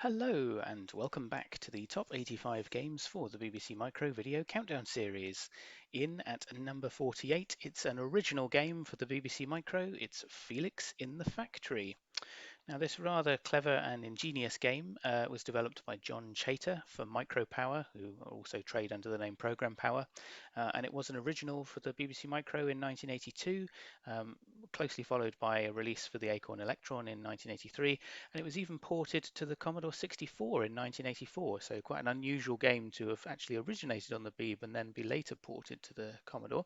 Hello and welcome back to the top 85 games for the BBC Micro Video Countdown series. In at number 48, it's an original game for the BBC Micro. It's Felix in the Factory. Now, this rather clever and ingenious game was developed by John Chaytor for Micro Power, who also trade under the name Program Power, and it was an original for the BBC Micro in 1982, closely followed by a release for the Acorn Electron in 1983, and it was even ported to the Commodore 64 in 1984, so quite an unusual game to have actually originated on the Beeb and then be later ported to the Commodore.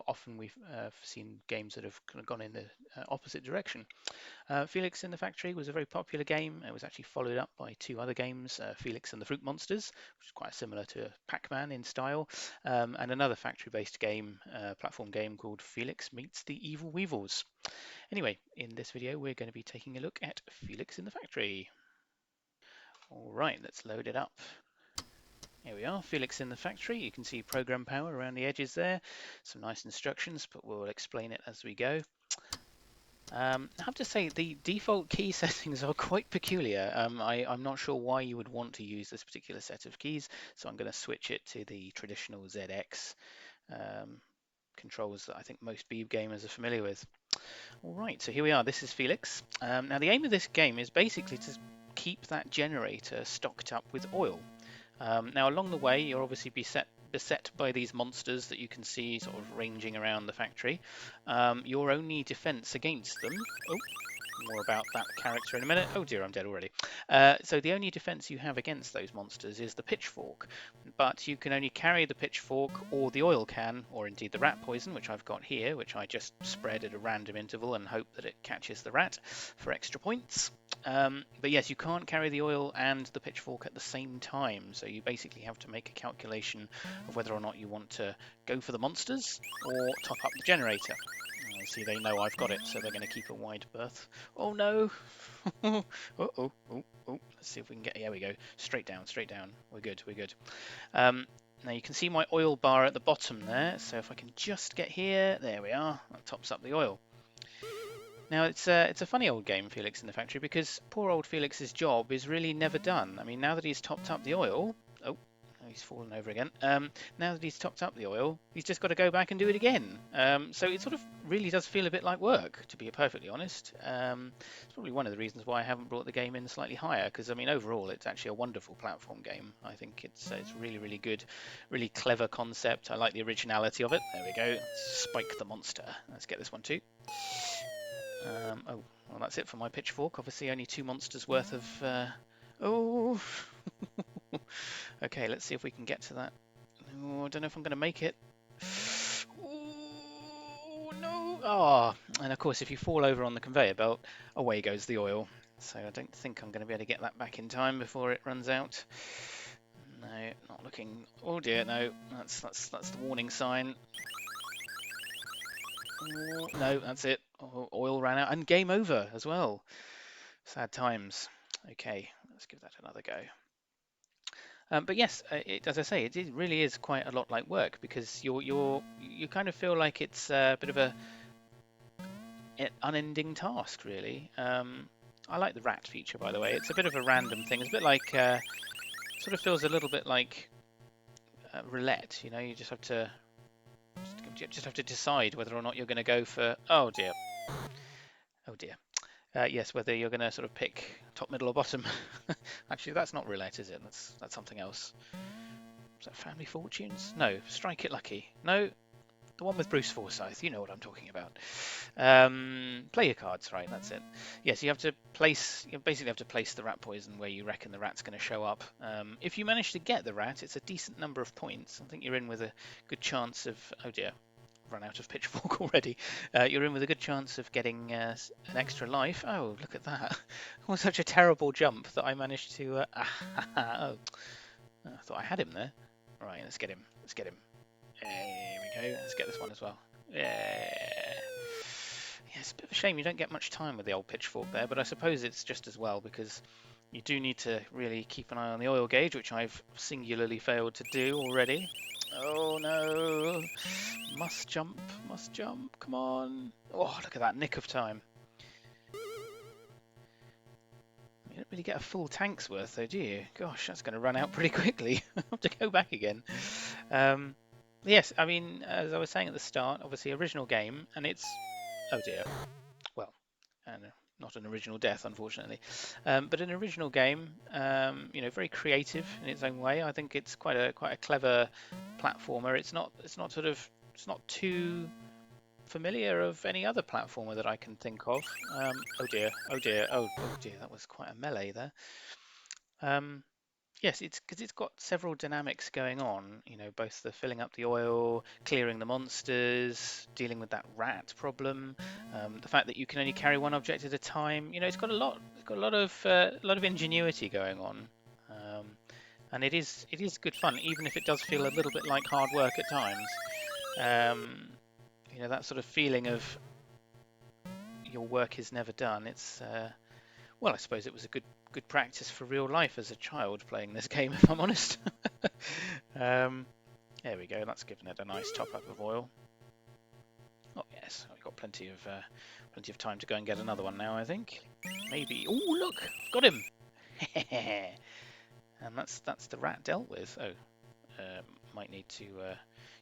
Often we've seen games that have kind of gone in the opposite direction. Felix in the Factory was a very popular game. It was actually followed up by two other games, Felix and the Fruit Monsters, which is quite similar to Pac-Man in style, and another factory-based game, platform game called Felix Meets the Evil Weevils. Anyway, in this video, we're going to be taking a look at Felix in the Factory. All right, let's load it up. Here we are, Felix in the Factory. You can see program power around the edges there. Some nice instructions, but we'll explain it as we go. I have to say the default key settings are quite peculiar. I'm not sure why you would want to use this particular set of keys, so I'm going to switch it to the traditional ZX controls that I think most Beeb gamers are familiar with. All right, so here we are. This is Felix. Now the aim of this game is basically to keep that generator stocked up with oil. Now along the way, you'll obviously be beset by these monsters that you can see sort of ranging around the factory. Your only defense against them... Oh, more about that character in a minute. Oh dear, I'm dead already. So the only defense you have against those monsters is the pitchfork, but you can only carry the pitchfork or the oil can, or indeed the rat poison, which I've got here, which I just spread at a random interval and hope that it catches the rat for extra points. But yes, you can't carry the oil and the pitchfork at the same time, so you basically have to make a calculation of whether or not you want to go for the monsters or top up the generator. See, they know I've got it, so they're going to keep a wide berth. Oh no! Oh. Let's see if we can get... Here we go. Straight down, straight down. We're good, we're good. Now you can see my oil bar at the bottom there, so if I can just get here, there we are. That tops up the oil. Now it's a funny old game, Felix in the Factory, because poor old Felix's job is really never done. I mean, now that he's topped up the oil... Oh, he's fallen over again. Now that he's topped up the oil, he's just got to go back and do it again. So it sort of really does feel a bit like work, to be perfectly honest. It's probably one of the reasons why I haven't brought the game in slightly higher, because I mean, overall, it's actually a wonderful platform game. I think it's really, really good, really clever concept. I like the originality of it. There we go. Spike the monster. Let's get this one too. Oh, well, that's it for my pitchfork. Obviously, only two monsters worth of... Oh! Okay, let's see if we can get to that. Oh, I don't know if I'm going to make it. Oh, no! Oh, and of course, if you fall over on the conveyor belt, away goes the oil. So I don't think I'm going to be able to get that back in time before it runs out. No, not looking... Oh dear, no. That's the warning sign. Oh, no, that's it. Oh, oil ran out and game over as well. Sad times. Okay, let's give that another go. But yes, as I say, it really is quite a lot like work, because you kind of feel like it's a bit of an unending task, really. I like the rat feature, by the way. It's a bit of a random thing. It's a bit like sort of feels a little bit like roulette. You know, you just have to decide whether or not you're going to go for... Oh dear. Oh dear. Yes, whether you're going to sort of pick top, middle, or bottom. Actually, that's not roulette, is it? That's something else. Is that Family Fortunes? No, Strike It Lucky. No, the one with Bruce Forsyth. You know what I'm talking about. Play your cards, right? That's it. Yes, you basically have to place the rat poison where you reckon the rat's going to show up. If you manage to get the rat, it's a decent number of points. I think you're in with a good chance of... Oh dear. Run out of pitchfork already. You're in with a good chance of getting an extra life. Oh, look at that. It was such a terrible jump that I managed to... oh, I thought I had him there. Right, let's get him. Let's get him. There we go. Let's get this one as well. Yeah. It's a bit of a shame you don't get much time with the old pitchfork there, but I suppose it's just as well, because you do need to really keep an eye on the oil gauge, which I've singularly failed to do already. Oh no! Must jump, come on! Oh, look at that, nick of time. really get a full tank's worth though, do you? Gosh, that's going to run out pretty quickly. I'll have to go back again. Yes, I mean, as I was saying at the start, obviously original game, and it's, oh dear, well, and not an original death, unfortunately, but an original game. You know, very creative in its own way. I think it's quite a clever platformer. It's not too familiar of any other platformer that I can think of. Oh dear, oh dear, oh dear, that was quite a melee there. Yes, it's because it's got several dynamics going on, you know, both the filling up the oil, clearing the monsters, dealing with that rat problem, the fact that you can only carry one object at a time. You know, it's got a lot of ingenuity going on, and it is good fun, even if it does feel a little bit like hard work at times. Um, you know, that sort of feeling of your work is never done. It's well, I suppose it was a good practice for real life as a child playing this game, if I'm honest. There we go. That's given it a nice top up of oil. Oh yes, I've got plenty of time to go and get another one now. I think maybe. Oh look, got him. And that's the rat dealt with. Oh, might need to.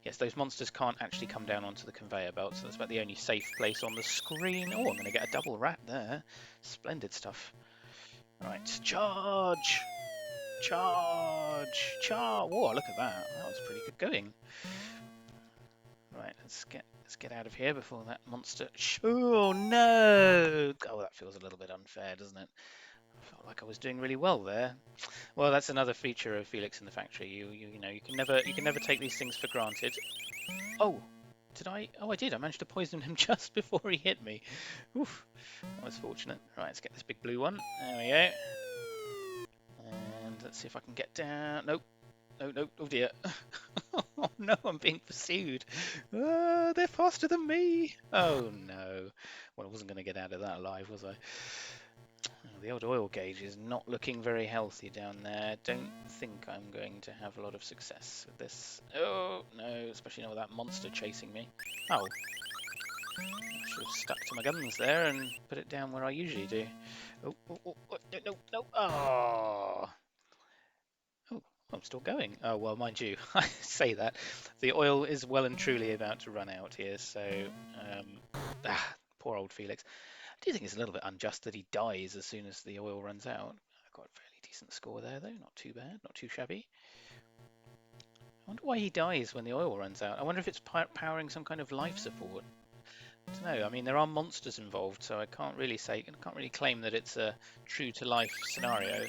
Yes, those monsters can't actually come down onto the conveyor belt, so that's about the only safe place on the screen. Oh, I'm going to get a double rat there. Splendid stuff. Right, charge! Charge! Charge! Whoa, look at that. That was pretty good going. Right, let's get out of here before that monster. Oh no! Oh, that feels a little bit unfair, doesn't it? I felt like I was doing really well there. Well, that's another feature of Felix in the Factory. You know, you can never take these things for granted. Oh, did I? Oh, I did. I managed to poison him just before he hit me. Oof, that was fortunate. Right, let's get this big blue one. There we go. And let's see if I can get down. Nope. No, no. Oh dear. Oh no, I'm being pursued. They're faster than me. Oh no. Well, I wasn't going to get out of that alive, was I? The old oil gauge is not looking very healthy down there. Don't think I'm going to have a lot of success with this. Oh no, especially now with that monster chasing me. Oh. I should have stuck to my guns there and put it down where I usually do. Oh, oh, oh, oh no, no, no. Oh. Oh, I'm still going. Oh, well, mind you, I say that. The oil is well and truly about to run out here, so... poor old Felix. I do think it's a little bit unjust that he dies as soon as the oil runs out. I got a fairly decent score there, though. Not too bad, not too shabby. I wonder why he dies when the oil runs out. I wonder if it's powering some kind of life support. I don't know. I mean, there are monsters involved, so I can't really claim that it's a true-to-life scenario.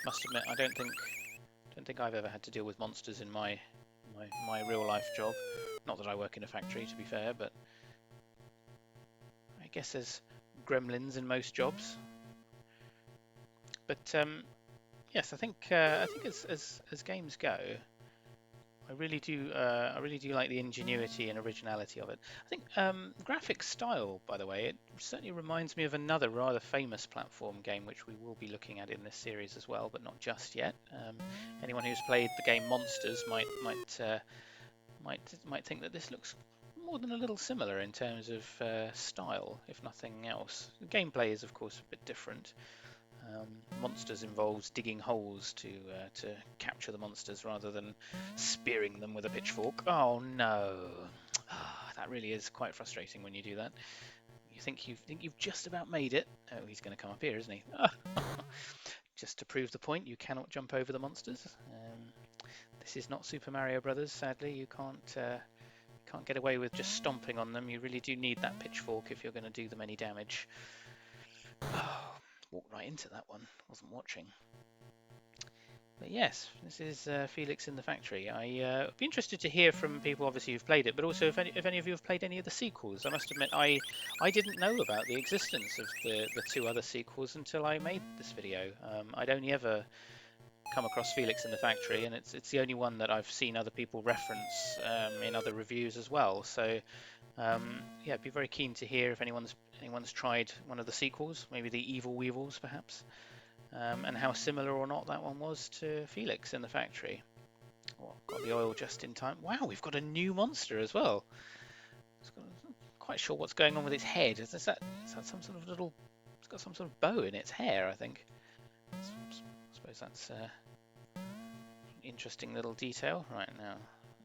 Must admit, I don't think I've ever had to deal with monsters in my real life job. Not that I work in a factory, to be fair, but I guess there's gremlins in most jobs. But yes, I think as games go, I really do like the ingenuity and originality of it. I think graphic style, by the way, it certainly reminds me of another rather famous platform game which we will be looking at in this series as well, but not just yet. Anyone who's played the game Monsters might think that this looks more than a little similar in terms of style, if nothing else. The gameplay is of course a bit different. Monsters involves digging holes to capture the monsters rather than spearing them with a pitchfork. Oh no, that really is quite frustrating when you do that. You think you've just about made it. Oh, he's going to come up here, isn't he? Just to prove the point, you cannot jump over the monsters. This is not Super Mario Brothers. Sadly, you can't get away with just stomping on them. You really do need that pitchfork if you're going to do them any damage. Walked right into that one. Wasn't watching. But yes, this is Felix in the Factory. I'd be interested to hear from people, obviously, who've played it, but also if any of you have played any of the sequels. I must admit, I didn't know about the existence of the two other sequels until I made this video. I'd only ever come across Felix in the Factory, and it's the only one that I've seen other people reference in other reviews as well. So yeah, I'd be very keen to hear if anyone's tried one of the sequels, maybe the Evil Weevils perhaps, and how similar or not that one was to Felix in the Factory. Oh, got the oil just in time. Wow, we've got a new monster as well. I'm not quite sure what's going on with its head. Is that some sort of little It's got some sort of bow in its hair, I think. I suppose that's an interesting little detail. Right, now,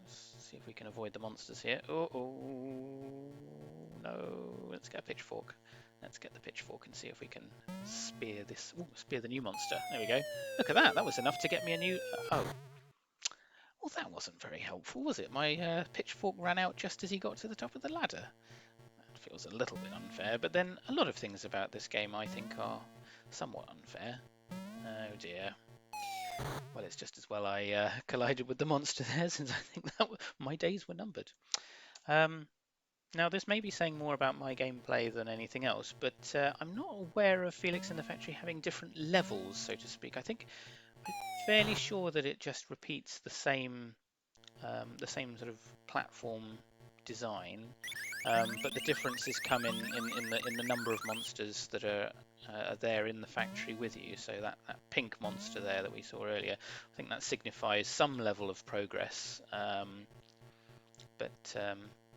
let's see if we can avoid the monsters here. Oh, no. Let's get a pitchfork. Let's get the pitchfork and see if we can spear this. Ooh, spear the new monster. There we go. Look at that. That was enough to get me a new... Oh. Well, that wasn't very helpful, was it? My pitchfork ran out just as he got to the top of the ladder. That feels a little bit unfair, but then a lot of things about this game I think are somewhat unfair. Oh dear. Well, it's just as well I collided with the monster there, since I think that my days were numbered. Now, this may be saying more about my gameplay than anything else, but I'm not aware of Felix in the Factory having different levels, so to speak. I'm fairly sure that it just repeats the same sort of platform design, but the differences come in the number of monsters that are there in the factory with you. So that pink monster there that we saw earlier, I think that signifies some level of progress.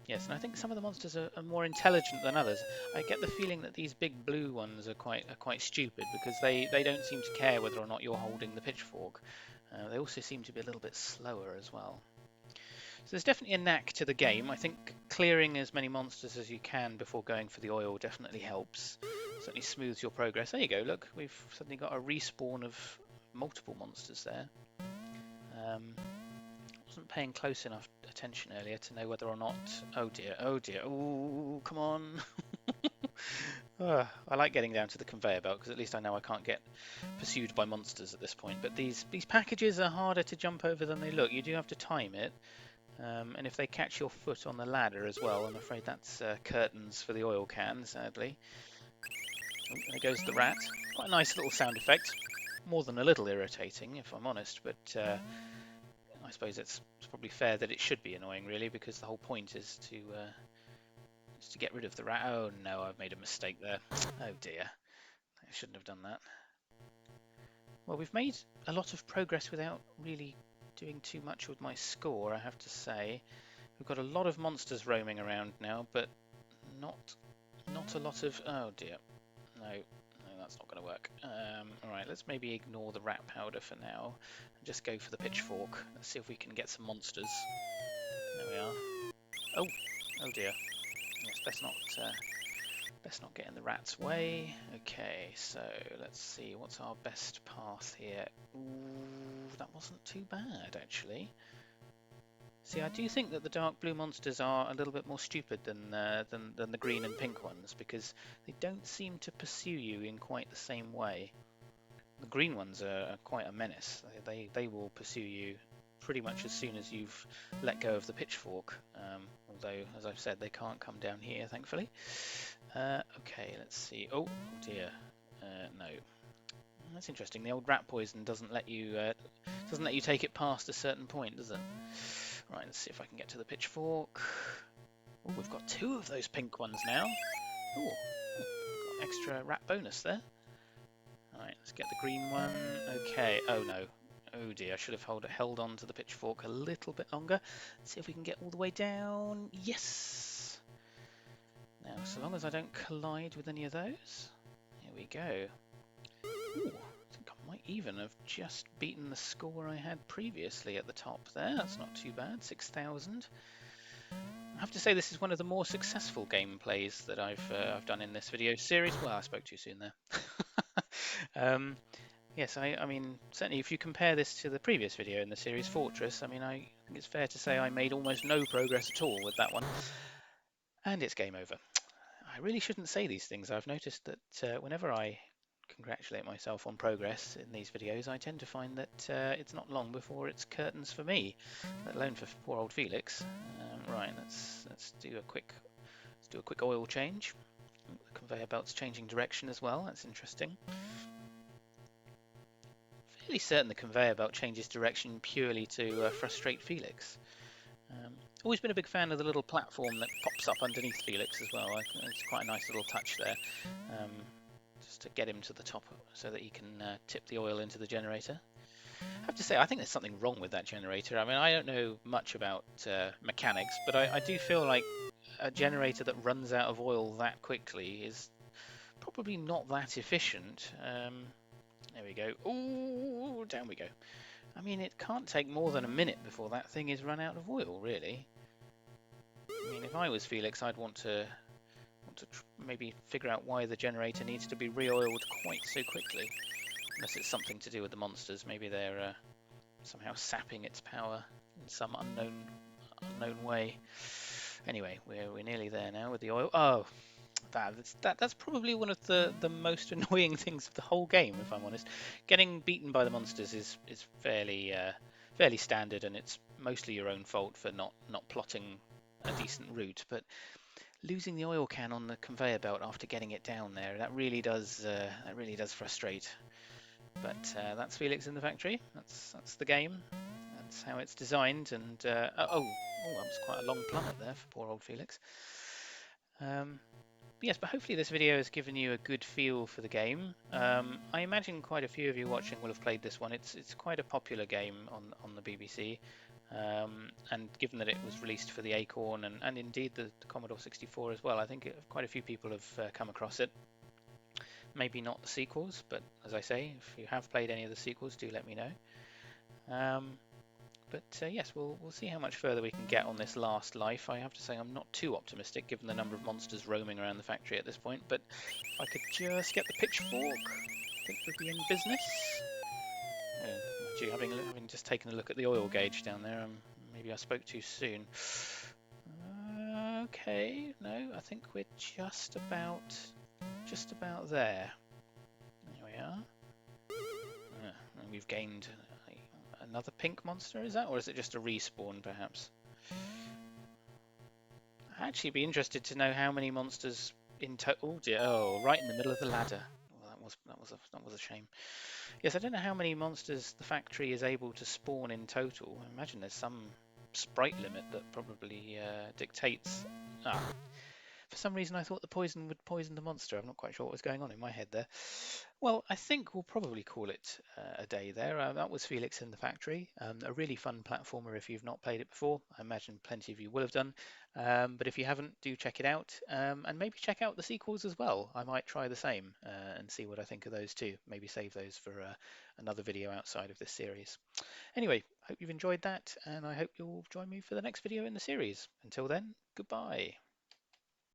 Yes, and I think some of the monsters are more intelligent than others. I get the feeling that these big blue ones are quite stupid, because they don't seem to care whether or not you're holding the pitchfork. They also seem to be a little bit slower as well. So there's definitely a knack to the game. I think clearing as many monsters as you can before going for the oil definitely helps. Certainly smooths your progress. There you go, look, we've suddenly got a respawn of multiple monsters there. Wasn't paying close enough attention earlier to know whether or not... Oh dear, oh come on. I like getting down to the conveyor belt, because at least I know I can't get pursued by monsters at this point. But these packages are harder to jump over than they look. You do have to time it. And if they catch your foot on the ladder as well, I'm afraid that's curtains for the oil can, sadly. Oh, there goes the rat. Quite a nice little sound effect. More than a little irritating, if I'm honest, but I suppose it's probably fair that it should be annoying, really, because the whole point is to get rid of the rat. Oh no, I've made a mistake there. Oh dear, I shouldn't have done that. Well, we've made a lot of progress without really doing too much with my score, I have to say. We've got a lot of monsters roaming around now, but not a lot of... Oh dear, no, that's not going to work. Alright, let's maybe ignore the rat powder for now and just go for the pitchfork. Let's see if we can get some monsters. There we are. Oh dear. Yes, best not get in the rat's way. Okay, so let's see, what's our best path here? Ooh, that wasn't too bad, actually. See, I do think that the dark blue monsters are a little bit more stupid than the green and pink ones, because they don't seem to pursue you in quite the same way. The green ones are quite a menace. They will pursue you pretty much as soon as you've let go of the pitchfork. Although, as I've said, they can't come down here, thankfully. Okay, let's see. Oh dear, no. That's interesting. The old rat poison doesn't let you take it past a certain point, does it? Right, let's see if I can get to the pitchfork. Oh, we've got 2 of those pink ones now. Oh, got an extra rat bonus there. Alright, let's get the green one. Okay, oh no. Oh dear, I should have held on to the pitchfork a little bit longer. Let's see if we can get all the way down. Yes! Now, so long as I don't collide with any of those. Here we go. Ooh, I think I might even have just beaten the score I had previously at the top there. That's not too bad, 6,000. I have to say this is one of the more successful gameplays that I've done in this video series. Well, I spoke too soon there. Yes, I mean, certainly if you compare this to the previous video in the series, Fortress, I mean, I think it's fair to say I made almost no progress at all with that one. And it's game over. I really shouldn't say these things. I've noticed that whenever I congratulate myself on progress in these videos, I tend to find that it's not long before it's curtains for me, let alone for poor old Felix. Right, let's do a quick oil change. The conveyor belt's changing direction as well. That's interesting. Fairly certain the conveyor belt changes direction purely to frustrate Felix. Always been a big fan of the little platform that pops up underneath Felix as well. It's quite a nice little touch there, just to get him to the top so that he can tip the oil into the generator. I have to say, I think there's something wrong with that generator. I mean, I don't know much about mechanics, but I do feel like a generator that runs out of oil that quickly is probably not that efficient. There we go. Ooh, down we go. I mean, it can't take more than a minute before that thing is run out of oil, really. I mean, if I was Felix, I'd want to maybe figure out why the generator needs to be re-oiled quite so quickly. Unless it's something to do with the monsters. Maybe they're somehow sapping its power in some unknown way. Anyway, we're nearly there now with the oil. Oh, that's probably one of the most annoying things of the whole game, if I'm honest. Getting beaten by the monsters is fairly standard, and it's mostly your own fault for not plotting a decent route. But losing the oil can on the conveyor belt after getting it down there, that really does frustrate. But that's Felix in the Factory. That's the game. That's how it's designed. And that was quite a long plummet there for poor old Felix. Yes, but hopefully this video has given you a good feel for the game. I imagine quite a few of you watching will have played this one. It's quite a popular game on the BBC. And given that it was released for the Acorn and indeed the Commodore 64 as well, I think quite a few people have come across it. Maybe not the sequels, but as I say, if you have played any of the sequels, do let me know. Yes, we'll see how much further we can get on this last life. I have to say I'm not too optimistic given the number of monsters roaming around the factory at this point, but if I could just get the pitchfork, I think we'd be in business. Gee, having just taken a look at the oil gauge down there, maybe I spoke too soon. Okay, no, I think we're just about there. There we are. And we've gained another pink monster, is that? Or is it just a respawn, perhaps? I'd actually be interested to know how many monsters in total. Oh dear, oh, right in the middle of the ladder. Well, that was a shame. Yes, I don't know how many monsters the factory is able to spawn in total. I imagine there's some sprite limit that probably dictates... For some reason I thought the poison would poison the monster. I'm not quite sure what was going on in my head there. Well, I think we'll probably call it a day there. That was Felix in the Factory. A really fun platformer if you've not played it before. I imagine plenty of you will have done. But if you haven't, do check it out. And maybe check out the sequels as well. I might try the same and see what I think of those too. Maybe save those for another video outside of this series. Anyway, hope you've enjoyed that, and I hope you'll join me for the next video in the series. Until then, goodbye.